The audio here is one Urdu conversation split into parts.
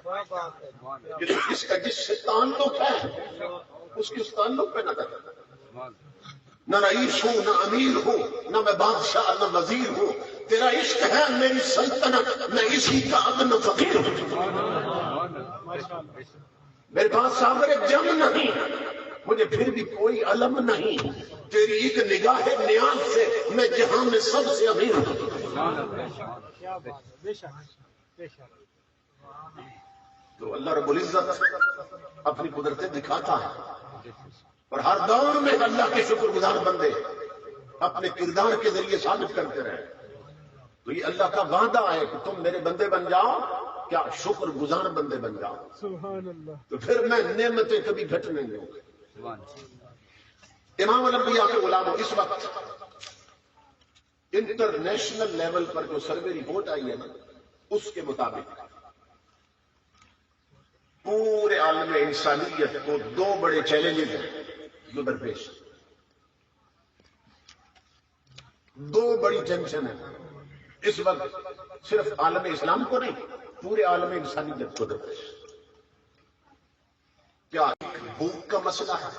اس کا جس سے تعلق ہے اس کے اس تعلق پہ نظر، نہ رئیس ہوں نہ امیر ہوں نہ میں بادشاہ نہ وزیر ہوں، تیرا عشق ہے میری سلطنت، میں اسی کا ادن فقیر ہوں، میرے پاس ساغر جم نہیں، مجھے پھر بھی کوئی علم نہیں، تیری ایک نگاہ نیاز سے میں جہاں میں سب سے امیر ہوں۔ تو اللہ رب العزت اپنی قدرتیں دکھاتا ہے اور ہر دور میں اللہ کے شکر گزار بندے اپنے کردار کے ذریعے ثابت کرتے رہے۔ تو یہ اللہ کا وعدہ ہے کہ تم میرے بندے بن جاؤ، کیا شکر گزار بندے بن جاؤ، سبحان اللہ، تو پھر میں نعمتیں کبھی گھٹنے نہیں دوں گا۔ امام الانبیاء کے غلاموں، اس وقت انٹرنیشنل لیول پر جو سروے رپورٹ آئی ہے نا، اس کے مطابق پورے عالم انسانیت کو دو بڑے چیلنجز ہیں جو درپیش، دو بڑی ٹینشن ہے اس وقت، صرف عالم اسلام کو نہیں پورے عالم انسانیت کو درپیش۔ کیا ایک بھوک کا مسئلہ ہے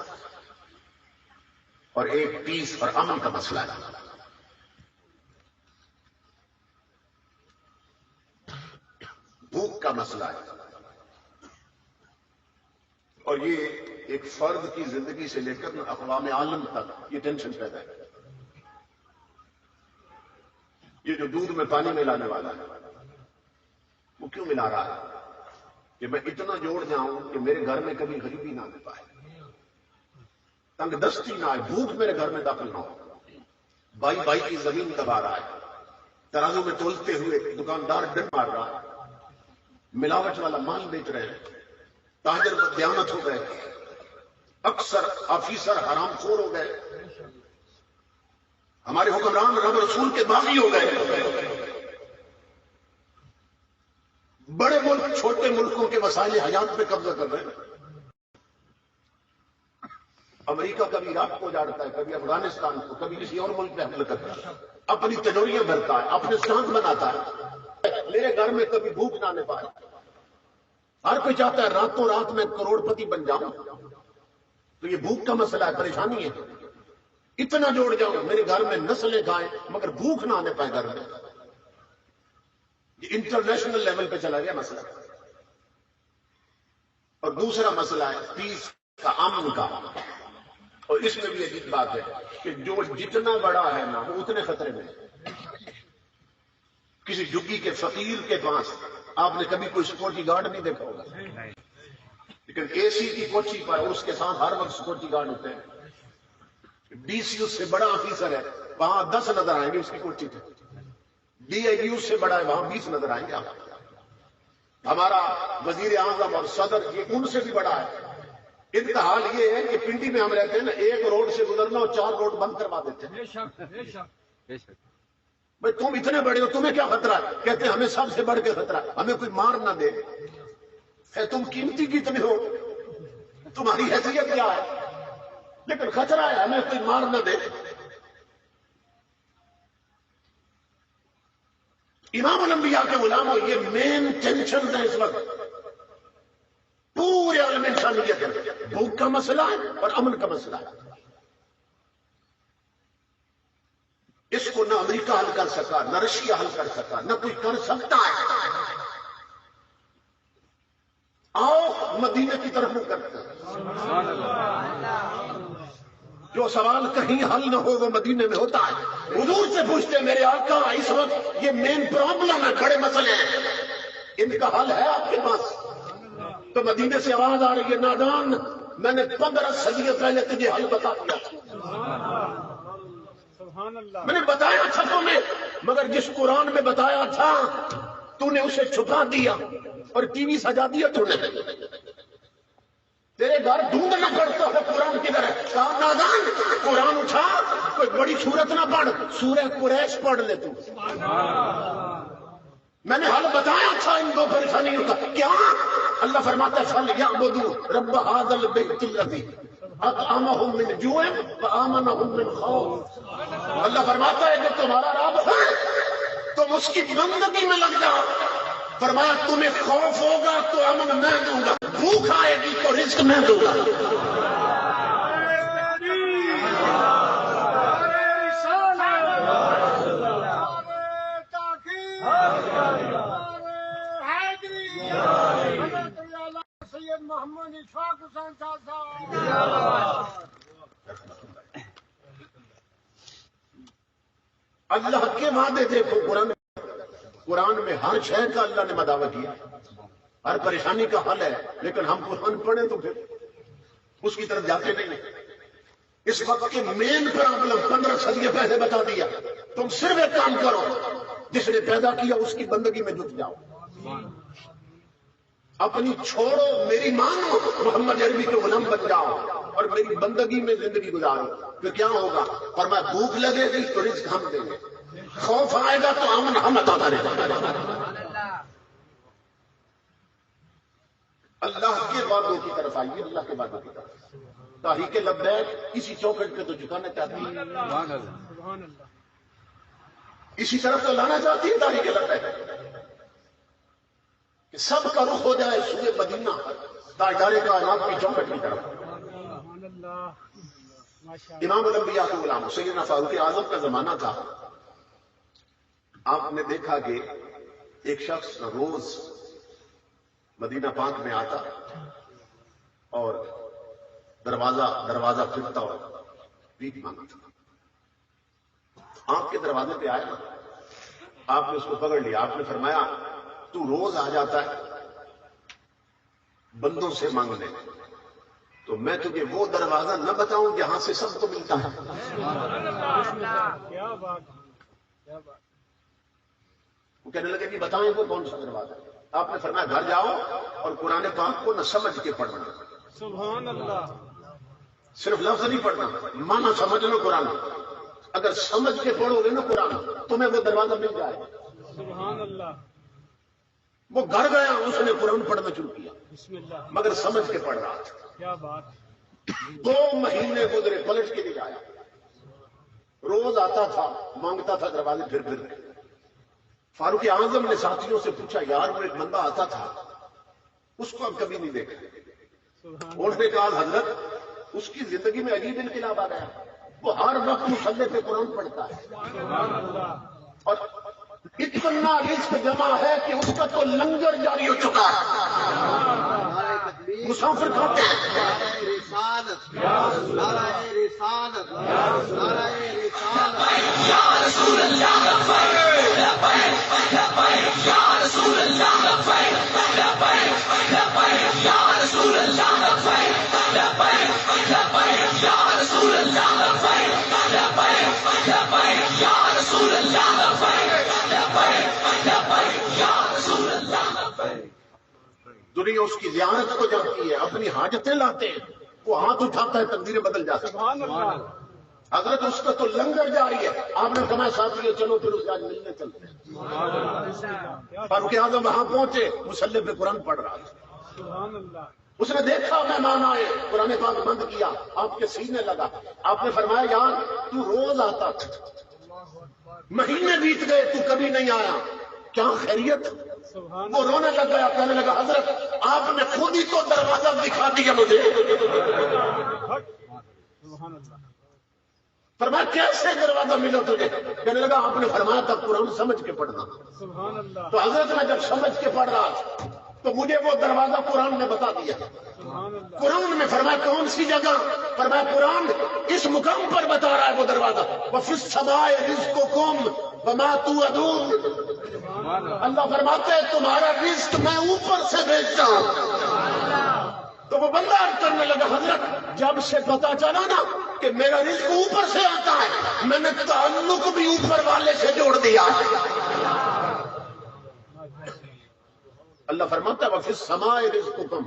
اور ایک پیس اور امن کا مسئلہ ہے۔ بھوک کا مسئلہ ہے اور یہ ایک فرد کی زندگی سے لے کر اقوام عالم تک یہ ٹینشن پیدا ہے۔ یہ جو دودھ میں پانی ملانے والا ہے وہ کیوں ملا رہا ہے کہ میں اتنا جوڑ جاؤں کہ میرے گھر میں کبھی غریبی نہ آنے پائے، تنگ دستی نہ آئے، بھوک میرے گھر میں داخل نہ ہو۔ بھائی بھائی کی زمین دبا رہا ہے، ترازو میں تولتے ہوئے دکاندار ڈنڈ مار رہا ہے، ملاوٹ والا مال بیچ رہے ہیں، تاجر بددیانت ہو گئے، اکثر آفیسر حرام خور ہو گئے، ہمارے حکمران رب رسول کے باغی ہو گئے، بڑے ملک چھوٹے ملکوں کے وسائل حیات پہ قبضہ کر رہے ہیں۔ امریکہ کبھی عراق کو اجاڑتا ہے، کبھی افغانستان کو، کبھی کسی اور ملک پہ حملہ کرتا ہے، اپنی تجوریاں بھرتا ہے، اپنے سٹانڈ بناتا ہے، میرے گھر میں کبھی بھوک نہ آنے پائے۔ ہر کوئی چاہتا ہے راتوں رات میں کروڑ پتی بن جاؤں، تو یہ بھوک کا مسئلہ ہے، پریشانی ہے۔ اتنا جوڑ جاؤں میرے گھر میں نسلیں کھائیں مگر بھوک نہ آنے پائے گھر میں۔ یہ انٹرنیشنل لیول پہ چلا گیا مسئلہ۔ اور دوسرا مسئلہ ہے پیس کا، امن کا، اور اس میں بھی عجیب بات ہے کہ جو جتنا بڑا ہے نا وہ اتنے خطرے میں۔ کسی جھگی کے فقیر کے پاس آپ نے کبھی کوئی سیکورٹی گارڈ نہیں دیکھا ہوگا، لیکن اے سی کی کوٹھی پر اس کے ساتھ ہر وقت سیکورٹی گارڈ ہوتے ہیں۔ ڈی سی اس سے بڑا آفیسر ہے، وہاں 10 نظر آئیں گے اس کی کوٹھی پہ، ڈی آئی جی اس سے بڑا ہے، وہاں 20 نظر آئیں گے آپ۔ ہمارا وزیر اعظم اور صدر یہ ان سے بھی بڑا ہے۔ ان کا حال یہ ہے کہ پنڈی میں ہم رہتے ہیں نا، ایک روڈ سے گزرنا اور 4 روڈ بند کروا دیتے ہیں۔ بھائی تم اتنے بڑے ہو، تمہیں کیا خطرہ ہے؟ کہتے ہیں ہمیں سب سے بڑھ کے خطرہ ہے، ہمیں کوئی مار نہ دے۔ تم قیمتی کتنے ہو، تمہاری حیثیت کیا ہے، لیکن خطرہ ہے ہمیں کوئی مار نہ دے۔ امام الانبیاء کے غلاموں، یہ مین ٹینشن ہے اس وقت پورے عالم انسانیت ہے۔ بھوک کا مسئلہ ہے اور امن کا مسئلہ ہے۔ اس کو نہ امریکہ حل کر سکا، نہ رشیا حل کر سکا، نہ کوئی کر سکتا ہے۔ آؤ مدینے کی طرف منہ کرتے ہیں۔ جو سوال کہیں حل نہ ہو وہ مدینے میں ہوتا ہے۔ حضور سے پوچھتے ہیں میرے آقا اس وقت یہ مین پرابلم ہے، بڑے مسئلے ہیں، ان کا حل ہے آپ کے پاس؟ تو مدینے سے آواز آ رہی ہے، نادان، میں نے 15 صدیوں پہلے تجھے حل بتا دیا تھا، میں نے بتایا تھا تمہیں، مگر جس قرآن میں بتایا تھا تو نے اسے چھپا دیا اور ٹی وی سجا دیا تو نے۔ تیرے گھر ڈھونڈنا پڑتا ہے قرآن کی طرح۔ کہا نادان، قرآن اٹھا، کوئی بڑی صورت نہ پڑھ، سورہ قریش پڑھ لے تو۔ میں نے حل بتایا تھا ان دو پریشانیوں کا۔ کیا؟ اللہ فرماتا ہے فَلْيَعْبُدُوا رَبَّ هَذَا الْبَيْتِ الَّذِي أَطْعَمَهُم مِّن جُوعٍ وَآمَنَهُم مِّن خَوْفٍ۔ اللہ فرماتا ہے کہ تمہارا رب ہے تم اس کی بندگی میں لگ جاؤ۔ فرمایا تمہیں خوف ہوگا تو امن میں دوں گا، بھوک آئے گی تو رزق میں دوں گا۔ محمد اشفاق حسین صاحب، اللہ کے وعدے دیکھو قرآن میں ہر شے کا اللہ نے مداوع کیا، ہر پریشانی کا حل ہے، لیکن ہم قرآن پڑھیں تو پھر اس کی طرف جاتے نہیں۔ اس وقت کی مین پرابلم 15 صدی پہلے بتا دیا، تم صرف ایک کام کرو، جس نے پیدا کیا اس کی بندگی میں جٹ جاؤ، اپنی چھوڑو، میری مانو، محمد عربی کے غلام بن جاؤ اور میری بندگی میں زندگی گزارو۔ پھر کیا ہوگا؟ اور میں بھوک لگے گی تو رزق ہم دیں گے، خوف آئے گا تو امن ہم عطا کریں گے۔ اللہ کے وعدوں کی طرف آئیے، اللہ کے وعدوں کی طرف۔ تحریک لبیک اسی چوکھٹ پہ تو جھکانا چاہتی ہے، اسی طرف تو لانا چاہتی ہے تحریک لبیک، کہ سب کا رخ ہو جائے سوئے مدینہ، تاجدار کائنات کی چوکھٹ کی طرف۔ امام الانبیاء کے غلام سیدنا فاروق اعظم کا زمانہ تھا۔ آپ نے دیکھا کہ ایک شخص روز مدینہ پاک میں آتا اور دروازہ پھرتا اور بھیک مانگتا۔ آپ کے دروازے پہ آیا، آپ نے اس کو پکڑ لیا، آپ نے فرمایا تو روز آ جاتا ہے بندوں سے مانگنے، تو میں تجھے وہ دروازہ نہ بتاؤں جہاں سے سب کو ملتا ہے؟ وہ کہنے لگے کہ بتائیں وہ کون سا دروازہ ہے؟ آپ نے فرمایا گھر جاؤ اور قرآن پاک کو نہ سمجھ کے پڑھنا، سبحان اللہ، صرف لفظ نہیں پڑھنا، مانا سمجھ لو قرآن۔ اگر سمجھ کے پڑھو گے نا قرآن تمہیں وہ دروازہ مل جائے گا۔ سبحان اللہ۔ وہ گھر گیا، اس نے قرآن پڑھنا شروع کیا، بسم اللہ، مگر سمجھ کے پڑھ رہا تھا۔ کیا بات، 2 مہینے گزرے، پلٹ کے نہیں آیا، روز آتا تھا، مانگتا تھا دروازے پھر پھر۔ فاروق اعظم نے ساتھیوں سے پوچھا یار وہ ایک بندہ آتا تھا اس کو اب کبھی نہیں دیکھا۔ انہوں نے کہا حضرت اس کی زندگی میں عجیب انقلاب آ گیا، وہ ہر وقت مصلے پہ قرآن پڑھتا ہے اور اتنا رزق جمع ہے کہ اس کا تو لنگر جاری ہو چکا ہے، مسافر کھاتے ہیں۔ رسالت، نعرہ رسالت، نعرہ رسالت، یا رسول اللہ لبیک لبیک لبیک، یا رسول اللہ لبیک لبیک لبیک، یا رسول اللہ لبیک لبیک لبیک، یا رسول اللہ لبیک لبیک لبیک، یا رسول اللہ لبیک لبیک لبیک، یا رسول اللہ لبیک۔ دنیا اس کی زیارت کو جاتی ہے، اپنی حاجتیں لاتے ہیں، وہ ہاتھ اٹھاتا ہے تقدیریں بدل جاتی ہیں۔ سبحان اللہ، حضرت اس کا تو لنگر جاری ہے۔ آپ نے فرمایا ساتھیوں چلو پھر اسے آج ملنے چلتے ہیں۔ فاروق اعظم وہاں پہنچے، مصلی پہ قرآن پڑھ رہا تھا۔ سبحان اللہ، اس نے دیکھا مہمان آئے، قرآن پاک بند کیا، آپ کے سینے لگا۔ آپ نے فرمایا یار تو روز آتا تھا، مہینے بیت گئے تو کبھی نہیں آیا، کیا خیریت؟ سبحان وہ رونے لگ گیا، کہنے لگا حضرت آپ نے خود ہی تو دروازہ دکھا دیا مجھے۔ سبحان اللہ، فرمایا کیسے دروازہ ملا تجھے؟ کہنے لگا آپ نے فرمایا تھا قرآن سمجھ کے پڑھنا۔ سبحان اللہ، تو حضرت میں جب سمجھ کے پڑھ رہا تھا تو مجھے وہ دروازہ قرآن نے بتا دیا۔ سبحان اللہ، قرآن میں فرمایا کون سی جگہ؟ فرمایا قرآن اس مقام پر بتا رہا ہے وہ دروازہ، وَفِي السَّمَاءِ رِزْقُكُمْ وَمَا تُوعَدُونَ۔ اللہ فرماتے ہیں تمہارا رزق میں اوپر سے بھیجتا ہوں۔ تو وہ بندہ عرض کرنے لگا حضرت جب سے پتا چلا نا کہ میرا رزق اوپر سے آتا ہے، میں نے تعلق بھی اوپر والے سے جوڑ دیا۔ اللہ فرماتا ہے وَفِي السَّمَاءِ رِزْقُكُمْ،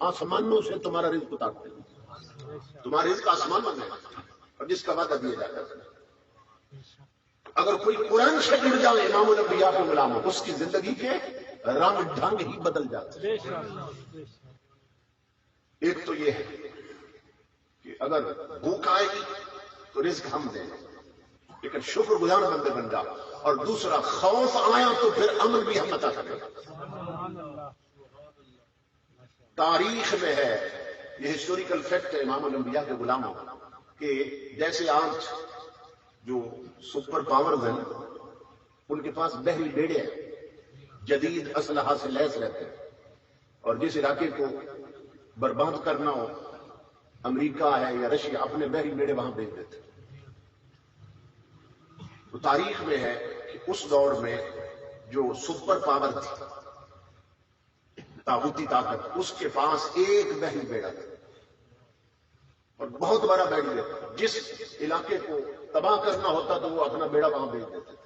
آسمانوں سے تمہارا رزق اتارتے ہیں، تمہارا رزق آسمان میں ہے اور جس کا وعدہ دیا جاتا ہے۔ اگر کوئی قرآن سے جڑ جائے امام الانبیاء کے غلام، اس کی زندگی کے رنگ ڈھنگ ہی بدل جاتے ہیں۔ بے شک، بے شک، ایک تو یہ ہے کہ اگر بھوک آئے گی تو رزق ہم دیں، لیکن شکر گزار بندے بن جا، اور دوسرا خوف آیا تو پھر امن بھی ہم عطا کریں۔ سبحان اللہ، تاریخ میں ہے، یہ ہسٹوریکل فیکٹ ہے امام الانبیاء کے غلاموں کہ جیسے آج جو سپر پاورز ہیں ان کے پاس بحری بیڑے ہیں، جدید اسلحہ سے لیس رہتے ہیں، اور جس علاقے کو برباد کرنا ہو امریکہ ہے یا رشیا اپنے بحری بیڑے وہاں بھیج دیتے ہیں۔ تو تاریخ میں ہے کہ اس دور میں جو سپر پاور تھی طاغوتی طاقت، اس کے پاس ایک بحری بیڑا تھا اور بہت بڑا بحری بیڑا، جس علاقے کو تباہ کرنا ہوتا تو وہ اپنا بیڑا وہاں بھیج دیتے تھے۔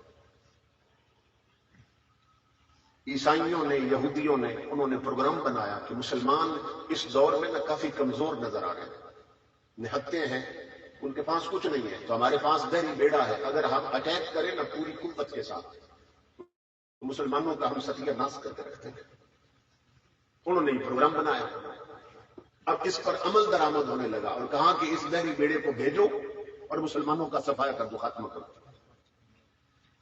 عیسائیوں نے، یہودیوں نے، انہوں نے پروگرام بنایا کہ مسلمان اس دور میں نہ کافی کمزور نظر آ رہے ہیں، نہتے ہیں، ان کے پاس کچھ نہیں ہے، تو ہمارے پاس بحری بیڑا ہے، اگر ہم اٹیک کریں نا پوری قوت کے ساتھ تو مسلمانوں کا ہم ستیہ ناش کر کے رکھتے ہیں۔ انہوں نے یہ پروگرام بنایا، اب اس پر عمل درآمد ہونے لگا اور کہا کہ اس بحری بیڑے کو بھیجو اور مسلمانوں کا صفایا کر دو، ختم کرو۔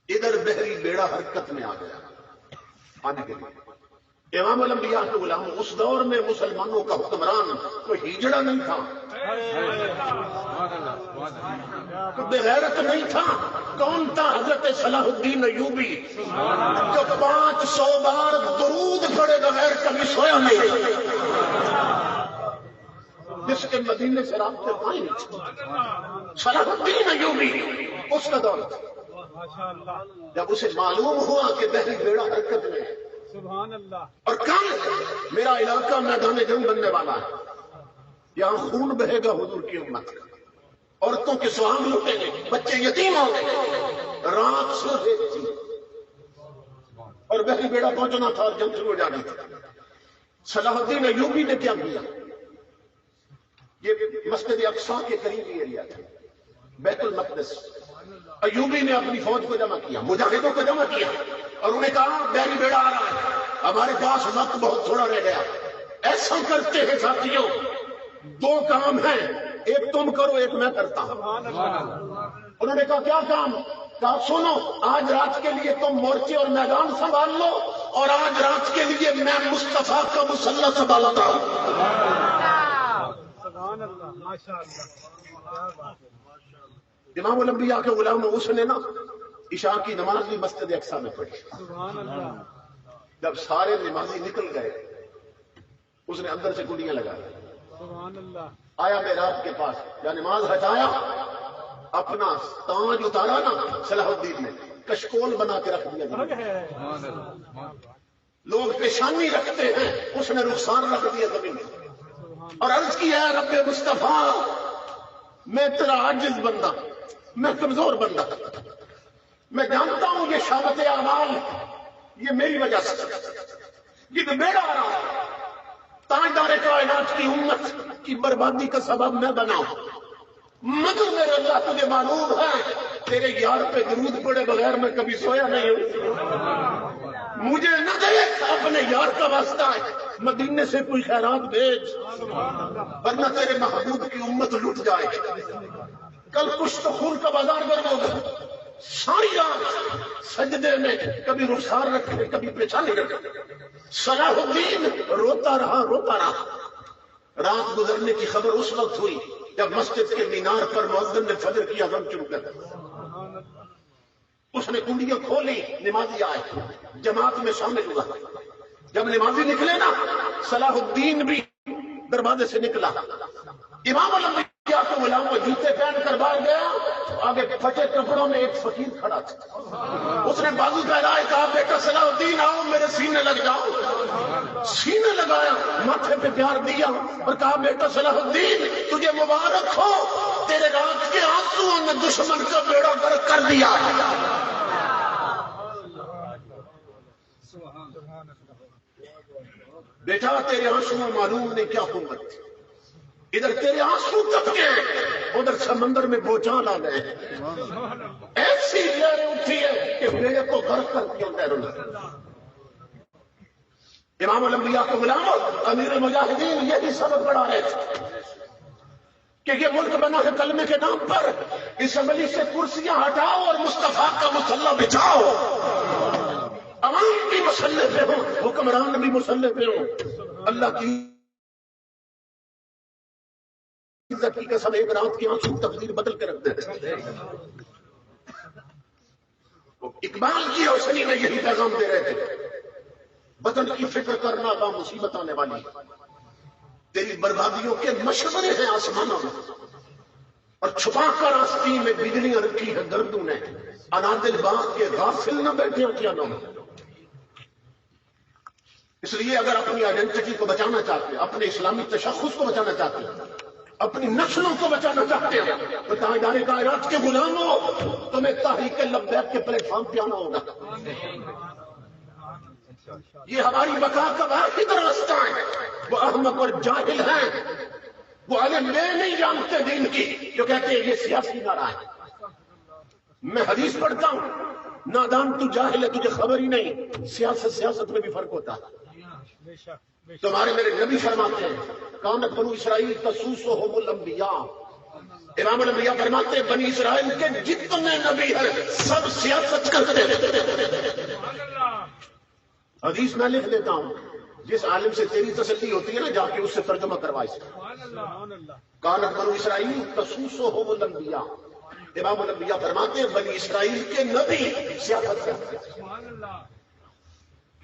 ادھر بحری بیڑا حرکت میں آ گیا آنے کے لیے۔ امام الانبیاء کے غلام، اس دور میں مسلمانوں کا حکمران کوئی ہجڑا نہیں تھا، کوئی بغیرت نہیں تھا۔ کون تھا؟ حضرت صلاح الدین ایوبی، جو 500 بار درود پڑے بغیر کبھی سویا نہیں، جس کے مدینے سے رابطے قائم تھے۔ صلاح الدین ایوبی اس کا دور تھا۔ جب اسے معلوم ہوا کہ بحری بیڑا حرکت میں ہے، سبحان اللہ، اور کل میرا علاقہ میدان جنگ بننے والا ہے، یہاں خون بہے گا حضور کی امت کا، عورتوں کے سہاگ لوٹیں گے، بچے یتیم ہوں گے، رات سو تھی اور بحری بیڑا پہنچنا تھا اور جنگ شروع ہو جانی تھی۔ صلاح الدین ایوبی نے کیا کیا؟ یہ مسجد اقصیٰ کے قریبی ایریا تھا، بیت المقدس۔ ایوبی نے اپنی فوج کو جمع کیا، مجاہدوں کو جمع کیا اور انہیں کہا بحری بیڑا آ رہا ہے، ہمارے پاس وقت بہت تھوڑا رہ گیا۔ ایسا کرتے ہیں ساتھیوں، 2 کام ہیں، ایک تم کرو ایک میں کرتا ہوں۔ انہوں نے کہا کیا کام؟ کہا سنو، آج رات کے لیے تم مورچے اور میدان سنبھال لو اور آج رات کے لیے میں مصطفیٰ کا مسلح سنبھالتا ہوں۔ سبحان اللہ، ماشاء اللہ، کیا بات ہے۔ امام الانبیاء کے غلام، اس نے نا عشاء کی نماز بھی مسجد اقصیٰ میں پڑھی۔ سبحان اللہ، جب سارے نمازی نکل گئے اس نے اندر سے کنڈیاں لگا دی، سبحان اللہ، آیا محراب کے پاس، یا نماز ہٹایا، اپنا تاج اتارا نا صلاح الدین نے، کشکول بنا کے رکھ دیا زمین میں۔ لوگ پیشانی رکھتے ہیں، اس نے رخسار رکھ دیا زمین میں اور عرض کیا ہے رب مصطفیٰ، میں تیرا عاجز بندہ، میں کمزور بندہ، میں جانتا ہوں یہ شامت اعمال یہ میری وجہ سے، یہ تو بیڑا آ رہا ہے، تاجدار کائنات کی امت کی بربادی کا سبب میں بناؤں، مگر میرے اللہ تجھے معلوم ہے تیرے یار پہ درود پڑے بغیر میں کبھی سویا نہیں ہوں، مجھے نہ دیکھ، اپنے یار کا واسطہ ہے، مدینے سے کوئی خیرات بھیج ورنہ تیرے محبوب کی امت لٹ جائے۔ کل کچھ تو خون کا بازار گرم ہوگا، ساری رات سجدے میں کبھی رخسار رکھے کبھی پیچھانی رکھے۔ صلاح الدین روتا رہا، رات گزرنے کی خبر اس وقت ہوئی جب مسجد کے مینار پر مؤذن نے فجر کی اذان شروع کر دی۔ اس نے کنڈیاں کھولی، نمازی آئے، جماعت میں شامل ہوا۔ جب نمازی نکلے نا، صلاح الدین بھی دروازے سے نکلا۔ امام الانبیاء کے غلام کو جوتے پہن کر باہر گیا، آگے پھٹے کپڑوں میں ایک فقیر کھڑا تھا۔ اس نے بازو پھیلائے، کہا بیٹا صلاح الدین آؤ میرے سینے لگ جاؤ۔ سینے لگایا، ماتھے پہ پیار دیا اور کہا بیٹا صلاح الدین تجھے مبارک ہو، تیرے رات کے آنسوؤں نے دشمن کا بیڑا غرق کر دیا۔ بیٹا تیرے آنسو میں معلوم نہیں کیا قوت تھی، ادھر تیرے آنسو کب گئے، ادھر سمندر میں بوچھان آ گئے، ایسی لہریں اٹھی ہے کہ بیڑے کو غرق کر دیا لہروں نے۔ امام الانبیاء کے غلام امیر المجاہدین یہی سبق پڑھا رہے تھے کہ یہ ملک بنا ہے کلمے کے نام پر، اسمبلی سے کرسیاں ہٹاؤ اور مصطفیٰ کا مسلح بچھاؤ، عوام بھی مسلح پہ ہو، حکمران بھی مسلح پہ ہو۔ اللہ کی عزت کی قسم ایک رات کی آنکھوں تقدیر بدل کے رکھ دیتے. اقبال کی روشنی میں یہی پیغام دے رہے تھے، بدن کی فکر کرنا کا مصیبت آنے والی، تیری بربادیوں کے مشورے ہیں آسمانوں میں، اور چھپا کر آستین میں بجلیاں رکھی ہے گردوں نے، انادل باغ کے غافل نہ بیٹھے کیا نہ. اس لیے اگر اپنی آئیڈینٹی کو بچانا چاہتے ہیں، اپنے اسلامی تشخص کو بچانا چاہتے ہیں، اپنی نسلوں کو بچانا چاہتے ہیں، تو تاجدار کائنات کے غلام ہو، تمہیں تحریک لبیک کے پلیٹ فارم پہ آنا ہوگا. یہ ہماری بقا کا واحد راستہ ہے. وہ احمق اور جاہل ہیں، وہ عالم نہیں جانتے دین کی، جو کہتے ہیں یہ سیاسی نعرہ ہے. میں حدیث پڑھتا ہوں، نادان تو جاہل ہے، تجھے خبر ہی نہیں. سیاست میں بھی فرق ہوتا ہے. تمہارے میرے نبی فرماتے ہیں کانت بنو اسرائیل تسوسہم الانبیاء. امام الانبیاء فرماتے ہیں بنی اسرائیل کے جتنے نبی ہیں سب سیاست کرتے ہیں. حدیث میں لکھ دیتا ہوں، جس عالم سے تیری تسلی ہوتی ہے نا جا کے اس سے ترجمہ کروا. کانت بنو اسرائیل تسوسہم الانبیاء. امام الانبیاء فرماتے ہیں بنی اسرائیل کے نبی سیاست کرتے ہیں.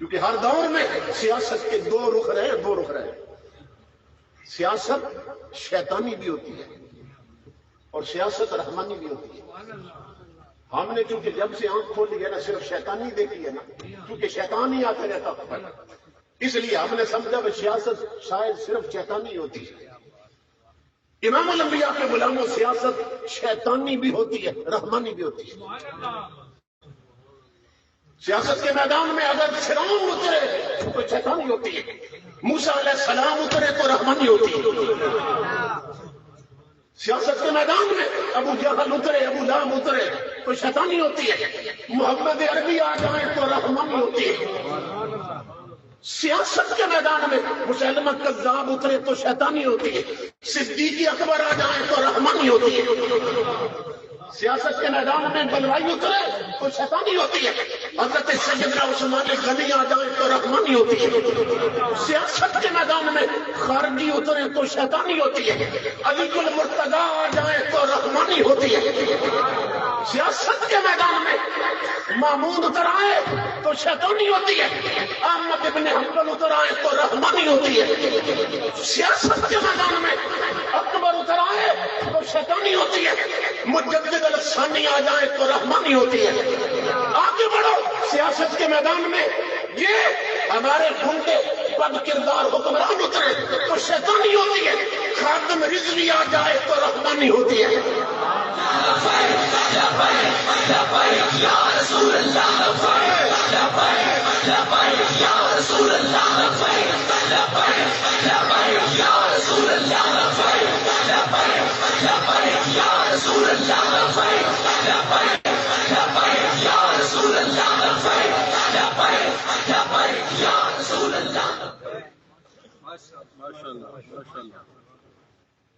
کیونکہ ہر دور میں سیاست کے دو رخ رہے. سیاست شیطانی بھی ہوتی ہے اور سیاست رحمانی بھی ہوتی ہے. ہم نے کیونکہ جب سے آنکھ کھولی ہے نا صرف شیطانی دیکھی ہے نا، کیونکہ شیطان ہی آتے رہتا تھا، اس لیے ہم نے سمجھا کہ سیاست شاید صرف شیطانی ہوتی ہے. امام الانبیاء کے غلاموں سیاست شیطانی بھی ہوتی ہے، رحمانی بھی ہوتی ہے. سیاست کے میدان میں اگر فرعون اترے تو شیطانی ہوتی ہے، موسیٰ علیہ السلام اترے تو رحمانی ہوتی ہے. سیاست کے میدان میں ابو جہل اترے، ابو لہب اترے تو شیطانی ہوتی ہے. محمد عربی آ جائیں تو رحمانی ہوتی ہے. سیاست کے میدان میں مسلمہ کذاب اترے تو شیطانی ہوتی ہے. صدیق اکبر آ جائیں تو رحمانی ہوتی ہے. سیاست کے میدان میں بلوائی اترے تو شیطانی ہوتی ہے. حضرت سیدنا عثمان غنی آ جائیں تو رحمانی ہوتی ہے. سیاست کے میدان میں خارجی اترے تو شیطانی ہوتی ہے. علی المرتضیٰ آ جائیں تو رحمانی ہوتی ہے. سیاست کے میدان میں مامون اتر آئے تو شیطانی ہوتی ہے. احمد ابن حنبل اتر آئے تو رحمانی ہوتی ہے. سیاست کے میدان میں اکبر اتر آئے تو شیطانی ہوتی ہے. مجدد الثانی آ جائے تو رحمانی ہوتی ہے. آگے بڑھو سیاست کے میدان میں یہ ہمارے گنڈے بد کردار حکمران اترے تو شیطانی ہوتی ہے. خادم رضوی آ جائے تو رحمانی ہوتی ہے.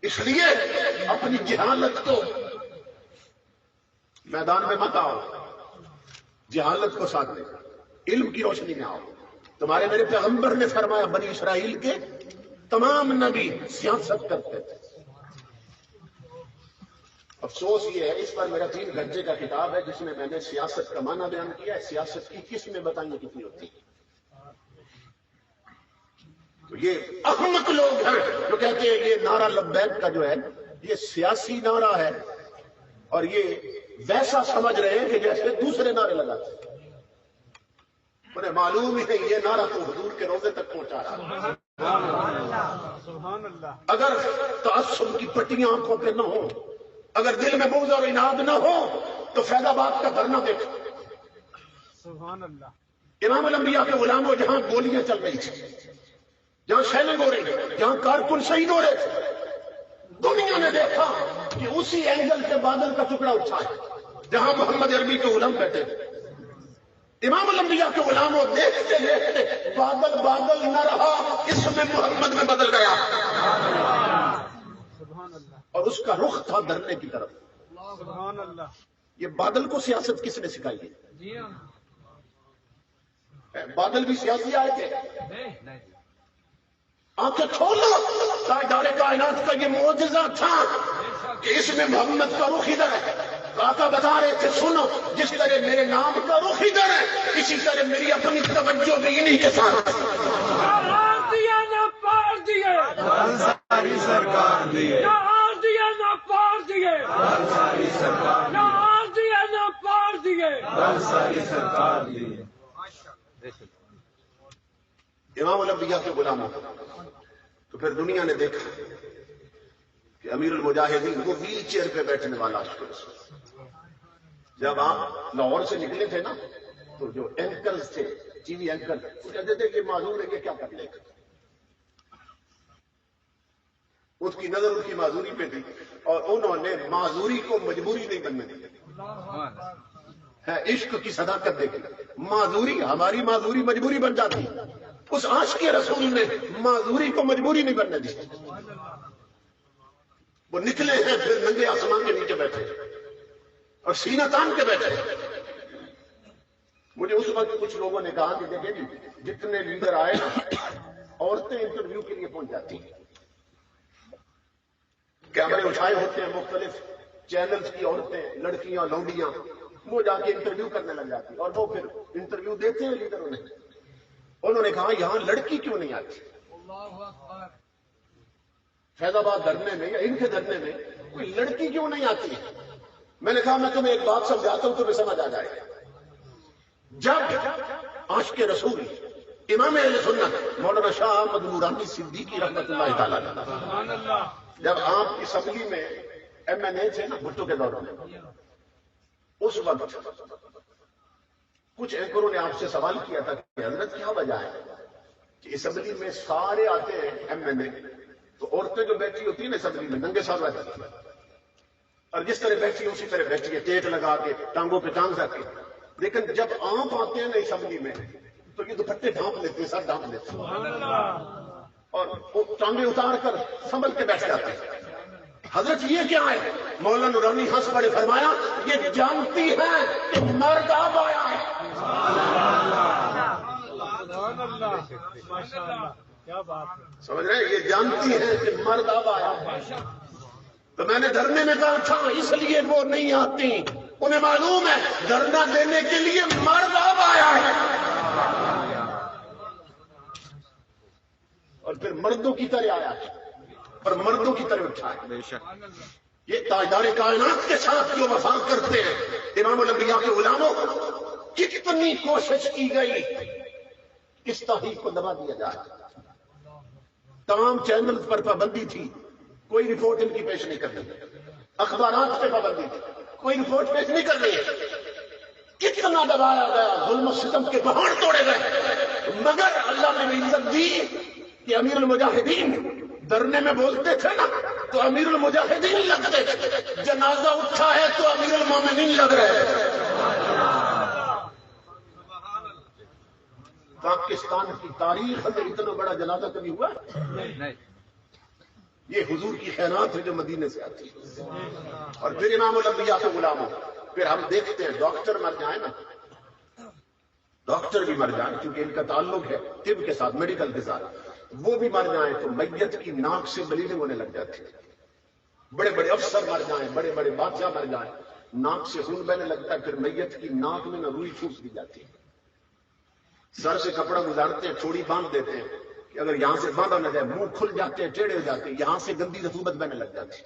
اس لیے اپنی جہالت کو میدان میں مت آؤ، جہالت کو ساتھ لے علم کی روشنی میں آؤ. تمہارے میرے پیغمبر نے فرمایا بنی اسرائیل کے تمام نبی سیاست کرتے تھے. افسوس یہ ہے اس پر میرا 3 گھنٹے کا کتاب ہے جس میں نے سیاست کا معنی بیان کیا ہے. سیاست کی قسمیں بتائیے کتنی ہوتی ہے. تو یہ احمق لوگ ہیں جو کہتے ہیں یہ نعرہ لبیک کا جو ہے یہ سیاسی نعرہ ہے، اور یہ ویسا سمجھ رہے ہیں کہ جیسے دوسرے نعرے لگاتے ہیں. انہیں معلوم ہی نہیں یہ نعرہ تو حضور کے روزے تک پہنچا رہا ہے. سبحان اللہ. اگر تعصب کی پٹیاں آنکھوں پہ نہ ہو، اگر دل میں بغض اور عناد نہ ہو تو فیض آباد کا دھرنا دیکھو. سبحان اللہ. امام الانبیاء کے غلاموں جہاں گولیاں چل رہی تھی، جہاں شیلنگ ہو رہی تھی، جہاں کارکن شہید ہو رہے تھے، دنیا نے دیکھا کہ اسی اینگل سے بادل کا ٹکڑا اٹھا ہے جہاں محمد عربی کے غلام بیٹھے تھے. امام الانبیاء کے غلاموں دیکھتے دیکھتے بادل بادل نہ رہا، اس میں محمد میں بدل گیا. سبحان اللہ. اور اس کا رخ تھا دھرنے کی طرف. سبحان اللہ. یہ بادل کو سیاست کس نے سکھائی ہے؟ بادل بھی سیاسی آئے تھے. آنکھیں کھولو، تاجدار کائنات کا یہ معجزہ تھا کہ اس میں محمد کا رخ ادھر ہے. آقا بتا رہے تھے سنو، جس طرح میرے نام کا رخ ادھر ہے اسی طرح میری اپنی توجہ بھی انہی کے ساتھ. انصاری سرکار دیے، انصاری سرکار دیے. امام الانبیاء کے غلاموں تو پھر دنیا نے دیکھا کہ امیر المجاہدین وہ ویل چیئر پہ بیٹھنے والا عاشق رسول. جب آپ لاہور سے نکلے تھے نا تو جو اینکرز تھے، ٹی وی اینکر، وہ کہتے تھے کہ معذور ہے، یہ کیا کر لے گا. اس کی نظر ان کی معذوری پہ تھی اور انہوں نے معذوری کو مجبوری نہیں بننے دی. ہے عشق کی صداقت دیکھی، معذوری ہماری معذوری مجبوری بن جاتی، اس عاشق رسول نے معذوری کو مجبوری نہیں بننے دی. وہ نکلے ہیں پھر ننگے آسمان کے نیچے بیٹھے اور سینہ تان کے بیٹھے. مجھے اس وقت کچھ لوگوں نے کہا کہ دیکھیں جی جتنے لیڈر آئے نا عورتیں انٹرویو کے لیے پہنچ جاتی ہیں، کیمرے اٹھائے ہوتے ہیں مختلف چینلز کی عورتیں، لڑکیاں، لونڈیاں، وہ جا کے انٹرویو کرنے لگ جاتی اور وہ پھر انٹرویو دیتے ہیں لیڈروں نے. انہوں نے کہا یہاں لڑکی کیوں نہیں آتی؟ فیض آباد دھرنے میں یا ان کے دھرنے میں کوئی لڑکی کیوں نہیں آتی؟ میں نے کہا میں تمہیں ایک بات سمجھاتا ہوں تمہیں سمجھ آ جائے گا. جب عاشق رسول امام اہل سنت مولانا شاہ احمد نورانی صدیقی رحمۃ اللہ تعالیٰ جب آپ اسمبلی میں ایم این اے تھے نا بھٹو کے دور میں، اس وقت کچھ اینکروں نے آپ سے سوال کیا تھا کہ حضرت کیا وجہ ہے کہ اسمبلی میں سارے آتے ہیں ایم این اے تو عورتیں جو بیٹھی ہوتی ہیں نا اسمبلی میں ننگے سر رہتی ہیں اور جس طرح بیٹھی اسی طرح بیٹھی ہے، ٹیک لگا کے ٹانگوں پہ ٹانگ رکھ کے. لیکن جب آپ آتے ہیں نا اسمبلی میں تو یہ دوپٹے ڈھانپ لیتے ہیں، سر ڈھانپ لیتے ہیں اور وہ ٹانگیں اتار کر سنبھل کے بیٹھ جاتے ہیں. حضرت یہ کیا ہے؟ مولانا نورانی ہنس پڑے فرمایا یہ جانتی ہے کہ مرد اب آیا ہے. سبحان اللہ، ماشاء اللہ، کیا بات ہے. سمجھ رہے ہیں؟ یہ جانتی ہے کہ مرد اب آیا ہے. تو میں نے دھرنے میں کہا تھا اس لیے وہ نہیں آتی، انہیں معلوم ہے دھرنا دینے کے لیے مرد اب آیا ہے. اور پھر مردوں کی طرح آیا ہے اور مردوں کی طرح اٹھا ہے. یہ تاجدار کائنات کے ساتھ جو وفا کرتے ہیں امام الانبیاء کے غلاموں، کتنی کوشش کی گئی اس تحریک کو دبا دیا جائے. تمام چینل پر پابندی تھی، کوئی رپورٹ ان کی پیش نہیں کر رہی. اخبارات پہ پابندی تھی، کوئی رپورٹ پیش نہیں کر رہی. کتنا دبایا گیا، ظلم و ستم کے پہاڑ توڑے گئے، مگر اللہ نے عزت دی کہ امیر المجاہدین دھرنے میں بولتے تھے نا تو امیر المجاہدین لگتے تھے، جنازہ اٹھا ہے تو امیر المومنین لگ رہے ہیں. پاکستان کی تاریخ میں اتنا بڑا جنازہ کبھی ہوا ہے؟ یہ حضور کی خیرات ہے جو مدینے سے آتی ہے. اور پھر امام الانبیاء کے غلاموں، پھر ہم دیکھتے ہیں ڈاکٹر مر جائیں نا، ڈاکٹر بھی مر جائیں کیونکہ ان کا تعلق ہے طب کے ساتھ، میڈیکل کے ساتھ، وہ بھی مر جائیں تو میت کی ناک سے بلیڈنگ ہونے لگ جاتی ہے. بڑے بڑے افسر مر جائیں، بڑے بڑے بادشاہ مر جائیں، ناک سے خون بہنے لگتا ہے، پھر میت کی ناک میں نہ روئی ٹھوس دی جاتی ہے. سر سے کپڑا گزارتے ہیں، چوڑی باندھ دیتے ہیں کہ اگر یہاں سے باندھا نہ جائے، منہ کھل جاتے ہیں، ٹیڑھے ہو جاتے ہیں، یہاں سے گندی رطوبت بہنے لگ جاتی ہے.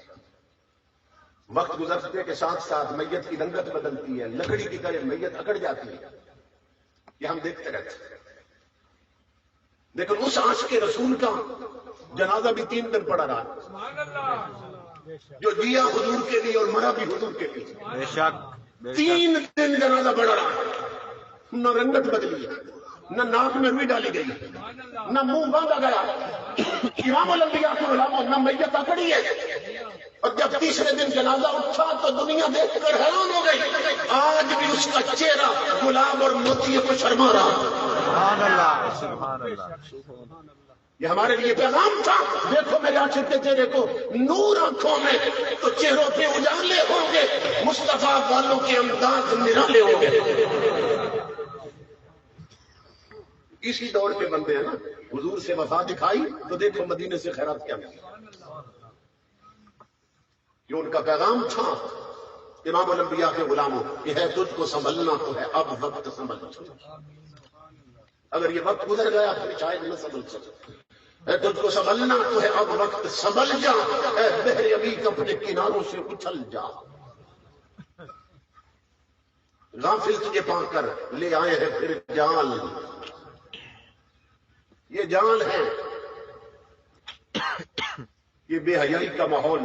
وقت گزرتے کے ساتھ ساتھ میت کی رنگت بدلتی ہے، لکڑی کی طرح میت اکڑ جاتی ہے. یہ ہم دیکھتے رہتے ہیں. لیکن اس عاشق رسول کا جنازہ بھی 3 دن پڑا رہا، جو جیا حضور کے لیے اور مرا بھی حضور کے لیے. 3 دن جنازہ پڑا رہا، نہ رنگت بدلی، نہ ناک میں روئی ڈالی گئی، نہ منہ باندھا گیا. امام الانبیاء کے غلاموں، نہ میت اکڑی ہے. اور جب تیسرے دن جنازہ اٹھا تو دنیا دیکھ کر حیران ہو گئی. آج بھی اس کا چہرہ گلاب اور موتیوں کو شرما رہا. سبحان اللہ، سبحان اللہ. یہ ہمارے لیے پیغام تھا. دیکھو میرے عاشق کے چہرے کو، نور آنکھوں میں تو چہروں پہ اجالے ہوں گے، مصطفیٰ والوں کے انداز نرالے ہوں گے. اسی دور کے بندے ہیں نا حضور سے وفا دکھائی تو دیکھو مدینے سے خیرات کیا ملی. یہ ان کا پیغام تھا امام الانبیاء کے غلاموں، یہ ہے تجھ کو سنبھلنا تو ہے اب وقت سنبھل. اگر یہ وقت گزر گیا پھر شاید نہ سنبھل سکے. اے تجھ کو سنبھلنا تو ہے اب وقت سنبھل جا، اے بحر عمیق اپنے کناروں سے اچھل جا. غافل تجھے پا کر لے آئے ہیں پھر جال. یہ جال ہے، یہ بے حیائی کا ماحول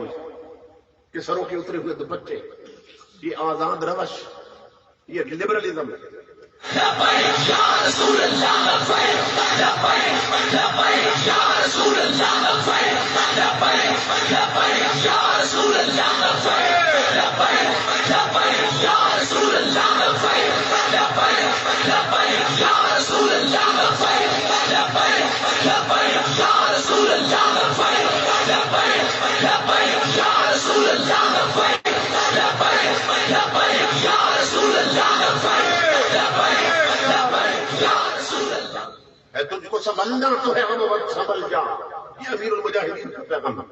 کہ سروں کے اترے ہوئے دوپٹے، یہ آزاد روش، یہ لبرلزم. تجھ کو سنبھلنا تو ہے اب وقت سنبھل جا. یہ امیر المجاہدین کا پیغام ہے.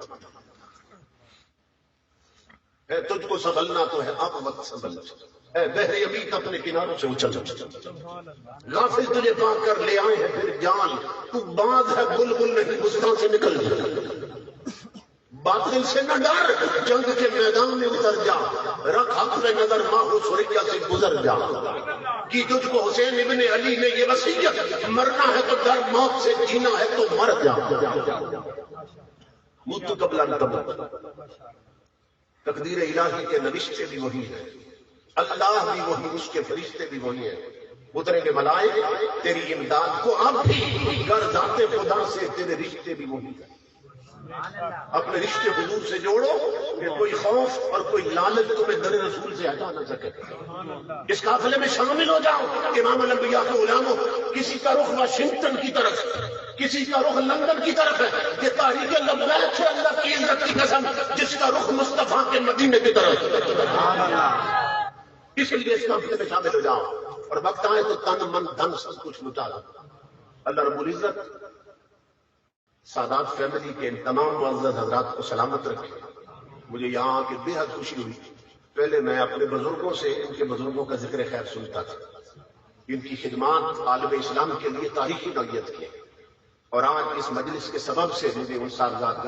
تجھ کو سنبھلنا تو ہے اب وقت سنبھل جا، اے بحر عمیق اپنے کناروں سے اچھل جا. غافل تجھے پا کر لے آئے ہیں پھر جان. تو باز ہے بلبل نہیں گستاں سے نکل جا. باطل سے نہ ڈر، جنگ کے میدان میں اتر جا. رکھ حق میں نظر ماہ سوریا سے گزر جا. کہ تجھ کو حسین ابن علی نے یہ وصیت، مرنا ہے تو ڈر موت سے، جینا ہے تو مر جا. مت قبل ان تموت. تقدیر الہی کے نوشتے بھی وہی ہے، اللہ بھی وہی، اس کے فرشتے بھی وہی ہیں. اتریں گے ملائکہ تیری امداد کو. اب بھی گر ذات خدا سے تیرے رشتے بھی وہی ہیں. اپنے رشتے حضور سے جوڑو کہ کوئی خوف اور کوئی لالچ تمہیں در رسول سے ہٹا نہ سکے. اس قافلے میں شامل ہو جاؤ. امام الانبیاء کے غلاموں، کسی کا رخ واشنگٹن کی طرف، کسی کا رخ لندن کی طرف ہے. یہ تاریخ لبیک ہے اللہ کی عزت کی قسم، جس کا رخ مصطفیٰ کے مدینے کی طرف. اس لیے اس قافلے میں شامل ہو جاؤ اور وقت آئے تو تن من دھن سب کچھ لٹا دو. اللہ رب العزت سادات فیملی کے ان تمام معزز حضرات کو سلامت رکھے. مجھے یہاں آ کے بے حد خوشی ہوئی. پہلے میں اپنے بزرگوں سے ان کے بزرگوں کا ذکر خیر سنتا تھا. ان کی خدمات عالم اسلام کے لیے تاریخی نوعیت کی، اور آج اس مجلس کے سبب سے مجھے ان سارزاد